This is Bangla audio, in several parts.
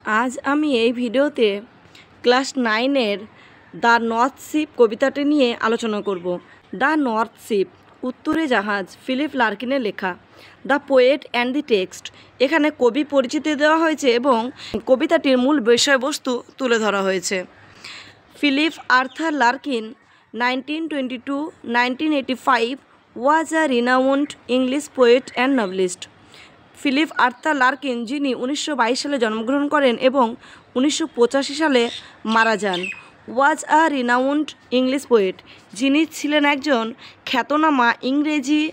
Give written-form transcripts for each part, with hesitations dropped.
আজ আমি এই ভিডিওতে ক্লাস 9-এর দ্য নর্থ শিপ কবিতাটি নিয়ে আলোচনা করব। দ্য নর্থ শিপ উত্তরে জাহাজ ফিলিপ লার্কিনের লেখা। The poet and the text এখানে কবি পরিচিতি দেওয়া হয়েছে এবং কবিতাটির মূল বিষয়বস্তু তুলে ধরা হয়েছে। Philip Arthur Larkin 1922-1985 was a renowned English poet and novelist. Philip Arthur Larkin, যিনি 1922 সালে জন্মগ্রহণ করেন এবং 1985 সালে মারা যান, ওয়াজ আ রিনাউন্ড ইংলিশ পোয়েট, যিনি ছিলেন একজন খ্যাতনামা ইংরেজি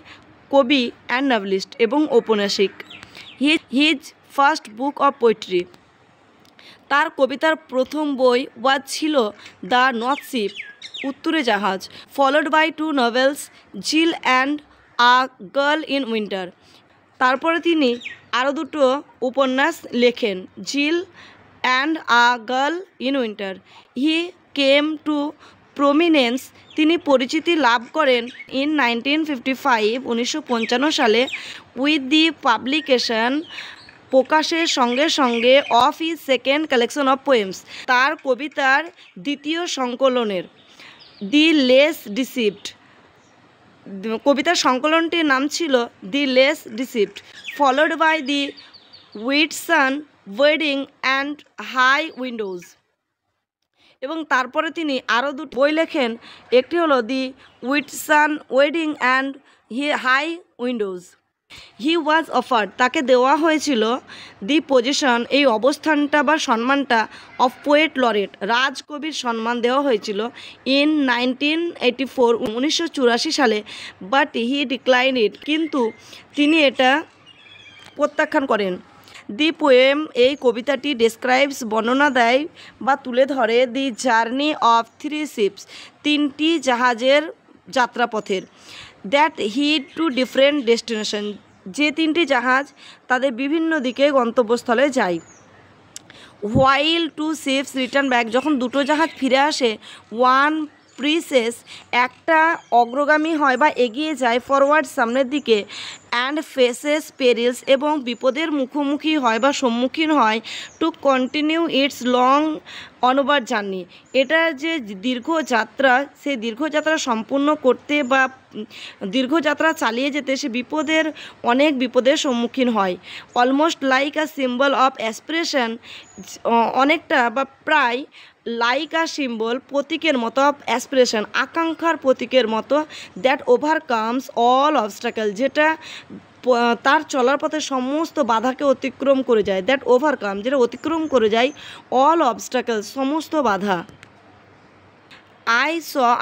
কবি অ্যান্ড নভেলিস্ট এবং ঔপন্যাসিক। His first book of poetry, তার কবিতার প্রথম বই ওয়াজ ছিল দ্য নর্থ শিপ উত্তরে জাহাজ, followed by two novels Jill and a girl in winter. তারপরে তিনি আরও দুটো উপন্যাস লেখেন, Jill and a girl in winter. He came to prominence, তিনি পরিচিতি লাভ করেন ইন 1955 সালে উইথ দি পাবলিকেশন, প্রকাশের সঙ্গে সঙ্গে of his second collection of poems, তার কবিতার দ্বিতীয় সংকলনের, দি লেস ডিসিভড। কবিতার সংকলনটির নাম ছিল the less deceived, followed by the Whitsun wedding and high windows. এবং তারপরে তিনি আরও দুটো বই লেখেন, একটি হলো the Whitsun wedding and high windows. He was offered, তাকে দেওয়া হয়েছিল দি পজিশন, এই অবস্থানটা বা সম্মানটা, অফ পোয়েট লরেট, রাজকবির সম্মান দেওয়া হয়েছিল ইন 1984 সালে, বাট হি ডিক্লাইন ইট, কিন্তু তিনি এটা প্রত্যাখ্যান করেন। দি পোয়েম, এই কবিতাটি ডেসক্রাইবস, বর্ণনা দেয় বা তুলে ধরে the journey of three ships, তিনটি জাহাজের যাত্রাপথের, that head to different destination, যে তিনটি জাহাজ তাদের বিভিন্ন দিকে গন্তব্যস্থলে যায়। While two ships return back, যখন দুটো জাহাজ ফিরে আসে, ওয়ান প্রিসেস, একটা অগ্রগামী হয় বা এগিয়ে যায়, ফরওয়ার্ড সামনের দিকে, অ্যান্ড ফেসেস পেরিলস, এবং বিপদের মুখোমুখি হয় বা সম্মুখীন হয়, to continue it's long onward journey, এটা যে দীর্ঘ যাত্রা, সেই দীর্ঘযাত্রা সম্পূর্ণ করতে বা দীর্ঘযাত্রা চালিয়ে যেতে সে অনেক বিপদের সম্মুখীন হয়। Almost like a symbol of aspiration, অনেকটা বা প্রায় লাইক আ সিম্বল, প্রতীকের মতো, অফ অ্যাসপিরেশন, আকাঙ্ক্ষার প্রতীকের মতো, দ্যাট ওভারকামস অল অবস্টাকেল, যেটা তার চলার পথে সমস্ত বাধাকে অতিক্রম করে যায়, দ্যাট ওভারকাম, যেটা অতিক্রম করে যায় অল অবস্টাকেল, সমস্ত বাধা।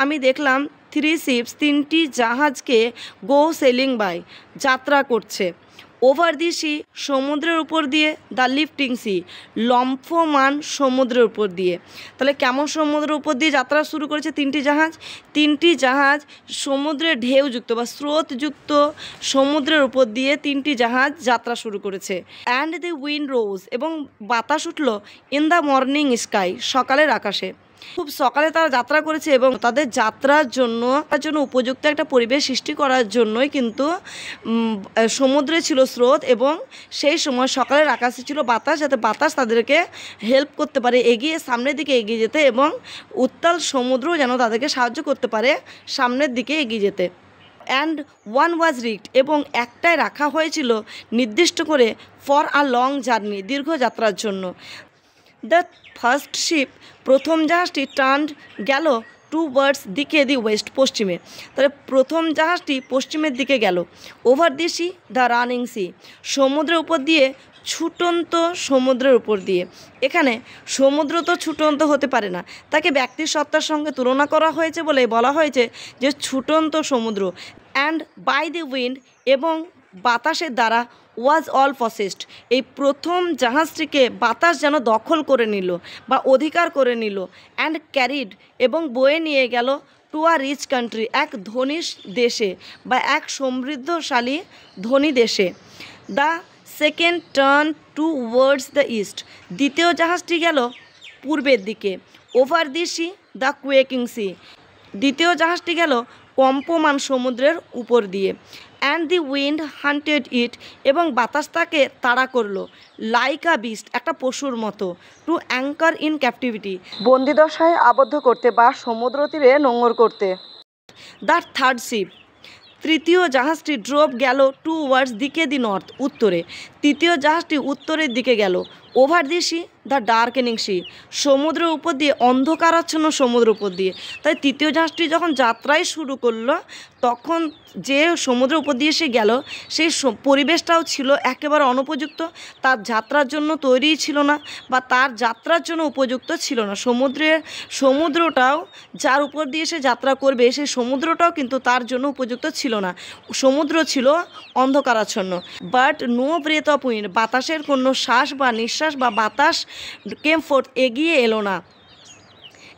আমি দেখলাম থ্রি শিপস, তিনটি জাহাজকে, গো সেলিং বাই, যাত্রা করছে, ওভার দি সি, সমুদ্রের উপর দিয়ে, দ্য লিফটিং সি, লম্ফমান সমুদ্রের উপর দিয়ে। তাহলে কেমন সমুদ্রের উপর দিয়ে যাত্রা শুরু করেছে তিনটি জাহাজ সমুদ্রের ঢেউযুক্ত বা স্রোতযুক্ত সমুদ্রের উপর দিয়ে তিনটি জাহাজ যাত্রা শুরু করেছে। অ্যান্ড দি উইন্ড রোজ, এবং বাতাস উঠল, ইন দ্য মর্নিং স্কাই, সকালের আকাশে, খুব সকালে তারা যাত্রা করেছে এবং তাদের যাত্রার জন্য উপযুক্ত একটা পরিবেশ সৃষ্টি করার জন্যই কিন্তু সমুদ্রে ছিল স্রোত, এবং সেই সময় সকালের আকাশে ছিল বাতাস, যাতে বাতাস তাদেরকে হেল্প করতে পারে সামনের দিকে এগিয়ে যেতে, এবং উত্তাল সমুদ্র যেন তাদেরকে সাহায্য করতে পারে সামনের দিকে এগিয়ে যেতে। অ্যান্ড ওয়ান ওয়াজ রিক্ট, এবং একটাই রাখা হয়েছিল নির্দিষ্ট করে, ফর আ লং জার্নি, দীর্ঘ যাত্রার জন্য। দ্য ফার্স্ট শিপ, প্রথম জাহাজটি, টার্নড, গেল, টুওয়ার্ডস, দিকে, দি ওয়েস্ট, পশ্চিমে, তাহলে প্রথম জাহাজটি পশ্চিমের দিকে গেল। Over the sea, the running sea, সমুদ্রের উপর দিয়ে, ছুটন্ত সমুদ্রের উপর দিয়ে। এখানে সমুদ্র তো ছুটন্ত হতে পারে না, তাকে ব্যক্তির সত্তার সঙ্গে তুলনা করা হয়েছে বলে বলা হয়েছে যে ছুটন্ত সমুদ্র। অ্যান্ড বাই দি উইন্ড, এবং বাতাসের দ্বারা, ওয়াজ অল পসেসড, এই প্রথম জাহাজটিকে বাতাস যেন দখল করে নিল বা অধিকার করে নিল। অ্যান্ড ক্যারিড, এবং বয়ে নিয়ে গেল, টু আ রিচ কান্ট্রি, এক ধনী দেশে বা এক সমৃদ্ধশালী ধনী দেশে। The second turn towards the east, দ্বিতীয় জাহাজটি গেল পূর্বের দিকে। Over the sea, the quaking sea, দ্বিতীয় জাহাজটি গেল কম্পমান সমুদ্রের উপর দিয়ে। And the wind hunted it, এবং বাতাস তাকে তাড়া করলো, লাইক আ বিস্ট, একটা পশুর মতো, টু অ্যাঙ্কার ইন ক্যাপটিভিটি, বন্দিদশায় আবদ্ধ করতে বা সমুদ্র তীরে নোঙর করতে। দ্য থার্ড শিপ, তৃতীয় জাহাজটি ড্রোভ গেল টু ওয়ার্ডস দিকে দি নর্থ, উত্তরে। তৃতীয় জাহাজটি উত্তরের দিকে গেল। Over the sea, the darkening sea, সমুদ্রের উপর দিয়ে, অন্ধকারাচ্ছন্ন সমুদ্রের উপর দিয়ে। তাই তৃতীয় জাহাজটি যখন যাত্রাই শুরু করলো তখন যে সমুদ্রের উপর দিয়ে সে গেল সেই পরিবেশটাও ছিল একেবারে অনুপযুক্ত, তার যাত্রার জন্য তৈরিই ছিল না বা তার যাত্রার জন্য উপযুক্ত ছিল না। সমুদ্রটাও যার উপর দিয়ে সে যাত্রা করবে সেই সমুদ্রটাও কিন্তু তার জন্য উপযুক্ত ছিল না, সমুদ্র ছিল অন্ধকারাচ্ছন্ন। But no breath of wind, বাতাসের কোনো শ্বাস বা নিঃশ্বাস বা বাতাস কেম ফোর্থ, এগিয়ে এলো না।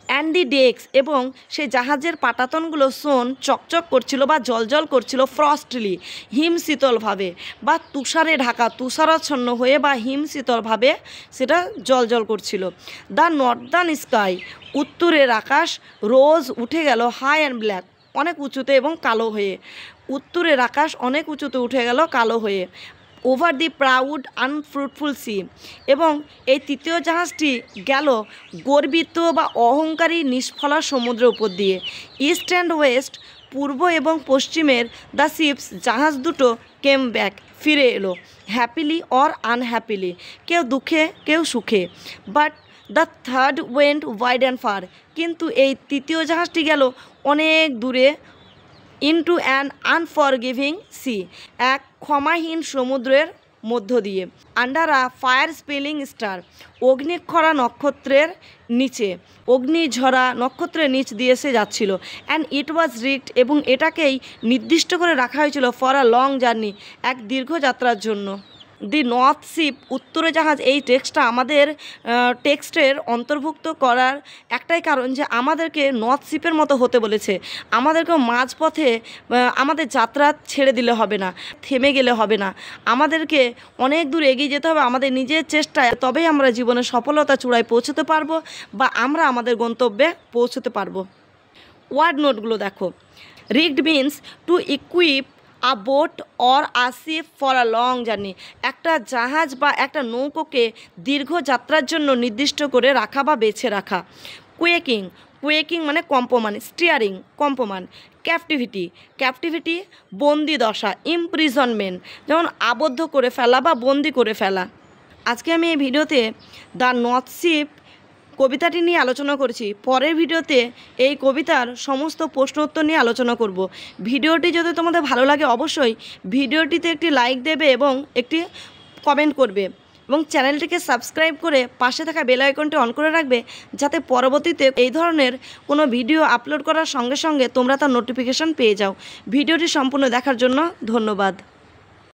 অ্যান্ড দি ডেক্স, এবং সেই জাহাজের পাটাতনগুলো সোন, চকচক করছিল বা জলজল করছিল, ফ্রস্টলি, হিমশীতলভাবে বা তুষারে ঢাকা, তুষারাচ্ছন্ন হয়ে বা হিমশীতলভাবে সেটা জলজল করছিল। দ্য নর্দার্ন স্কাই, উত্তরের আকাশ, রোজ, উঠে গেল, হাই অ্যান্ড ব্ল্যাক, অনেক উঁচুতে এবং কালো হয়ে, উত্তরের আকাশ অনেক উঁচুতে উঠে গেল কালো হয়ে। Over the proud unfruitful sea, এবং এই তৃতীয় জাহাজটি গেল গর্বিত বা অহংকারী নিষ্ফলা সমুদ্রের উপর দিয়ে। ইস্ট অ্যান্ড ওয়েস্ট, পূর্ব এবং পশ্চিমের, দ্য শিপস, জাহাজ দুটো, কেম ব্যাক, ফিরে এলো, হ্যাপিলি অর আনহ্যাপিলি, কেউ দুঃখে কেউ সুখে। But the third went wide and far, কিন্তু এই তৃতীয় জাহাজটি গেল অনেক দূরে, ইন্টু অ্যান আনফরগিভিং সি, এক ক্ষমাহীন সমুদ্রের মধ্য দিয়ে। Under a fire spilling star, অগ্নিক্ষরা নক্ষত্রের নিচে, অগ্নিঝরা নক্ষত্রের নিচ দিয়ে সে যাচ্ছিল। অ্যান্ড ইট ওয়াজ রিগড, এবং এটাকেই নির্দিষ্ট করে রাখা হয়েছিল, ফর আ লং জার্নি, এক দীর্ঘ যাত্রার জন্য। দি নর্থ শিপ, উত্তরে জাহাজ, এই টেক্সটটা আমাদের টেক্সটের অন্তর্ভুক্ত করার একটাই কারণ যে আমাদেরকে নর্থ শিপের মতো হতে বলেছে। আমাদেরকেও মাঝপথে আমাদের যাত্রা ছেড়ে দিলে হবে না, থেমে গেলে হবে না, আমাদেরকে অনেক দূর এগিয়ে যেতে হবে আমাদের নিজের চেষ্টায়, তবেই আমরা জীবনে সফলতা চূড়ায় পৌঁছতে পারবো বা আমরা আমাদের গন্তব্যে পৌঁছতে পারবো। ওয়ার্ড নোটগুলো দেখো। Rigged means to equip a boat or a ship for a long journey, একটা জাহাজ বা একটা নৌকোকে দীর্ঘ যাত্রার জন্য নির্দিষ্ট করে রাখা বা বেছে রাখা। কুয়েকিং, কুয়েকিং মানে কম্পমান, স্টিয়ারিং কম্পমান। ক্যাপটিভিটি বন্দি দশা, ইমপ্রিজনমেন্ট যেমন আবদ্ধ করে ফেলা বা বন্দি করে ফেলা। আজকে আমি এই ভিডিওতে দ্য নর্থ শিপ কবিতাটি নিয়ে আলোচনা করেছি। পরের ভিডিওতে এই কবিতার সমস্ত প্রশ্ন উত্তর নিয়ে আলোচনা করব। ভিডিওটি যদি তোমাদের ভালো লাগে অবশ্যই ভিডিওটিতে একটি লাইক দেবে এবং একটি কমেন্ট করবে এবং চ্যানেলটিকে সাবস্ক্রাইব করে পাশে থাকা বেল আইকনটি অন করে রাখবে, যাতে পরবর্তীতে এই ধরনের কোনো ভিডিও আপলোড করার সঙ্গে সঙ্গে তোমরা তার নোটিফিকেশন পেয়ে যাও। ভিডিওটি সম্পূর্ণ দেখার জন্য ধন্যবাদ।